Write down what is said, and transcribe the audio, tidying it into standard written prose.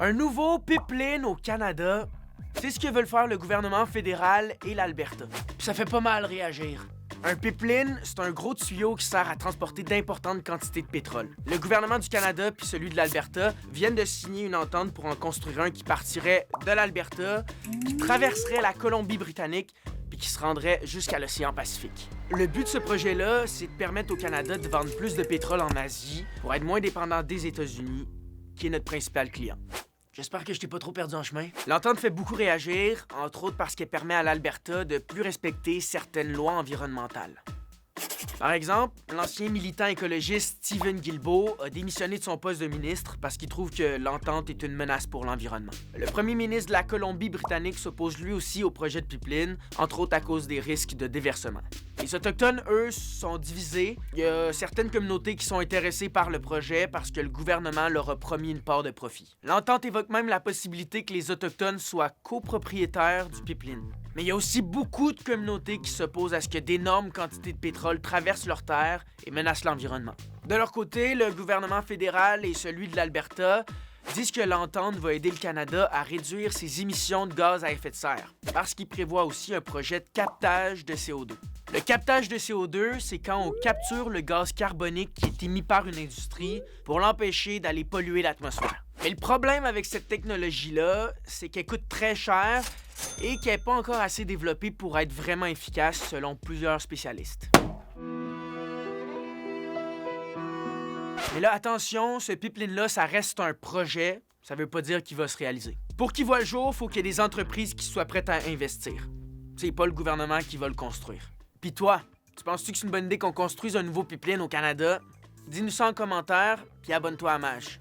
Un nouveau pipeline au Canada, c'est ce que veulent faire le gouvernement fédéral et l'Alberta. Puis ça fait pas mal réagir. Un pipeline, c'est un gros tuyau qui sert à transporter d'importantes quantités de pétrole. Le gouvernement du Canada puis celui de l'Alberta viennent de signer une entente pour en construire un qui partirait de l'Alberta, qui traverserait la Colombie-Britannique puis qui se rendrait jusqu'à l'océan Pacifique. Le but de ce projet-là, c'est de permettre au Canada de vendre plus de pétrole en Asie pour être moins dépendant des États-Unis, qui est notre principal client. J'espère que je t'ai pas trop perdu en chemin. L'entente fait beaucoup réagir, entre autres parce qu'elle permet à l'Alberta de plus respecter certaines lois environnementales. Par exemple, l'ancien militant écologiste Stephen Guilbeault a démissionné de son poste de ministre parce qu'il trouve que l'entente est une menace pour l'environnement. Le premier ministre de la Colombie-Britannique s'oppose lui aussi au projet de pipeline, entre autres à cause des risques de déversement. Les Autochtones, eux, sont divisés. Il y a certaines communautés qui sont intéressées par le projet parce que le gouvernement leur a promis une part de profit. L'entente évoque même la possibilité que les Autochtones soient copropriétaires du pipeline. Mais il y a aussi beaucoup de communautés qui s'opposent à ce que d'énormes quantités de pétrole traversent leurs terres et menacent l'environnement. De leur côté, le gouvernement fédéral et celui de l'Alberta disent que l'entente va aider le Canada à réduire ses émissions de gaz à effet de serre, parce qu'il prévoit aussi un projet de captage de CO2. Le captage de CO2, c'est quand on capture le gaz carbonique qui est émis par une industrie pour l'empêcher d'aller polluer l'atmosphère. Mais le problème avec cette technologie-là, c'est qu'elle coûte très cher et qu'elle n'est pas encore assez développée pour être vraiment efficace selon plusieurs spécialistes. Mais là, attention, ce pipeline-là, ça reste un projet, ça veut pas dire qu'il va se réaliser. Pour qu'il voit le jour, il faut qu'il y ait des entreprises qui soient prêtes à investir. C'est pas le gouvernement qui va le construire. Puis toi, tu penses-tu que c'est une bonne idée qu'on construise un nouveau pipeline au Canada? Dis-nous ça en commentaire, puis abonne-toi à MASH.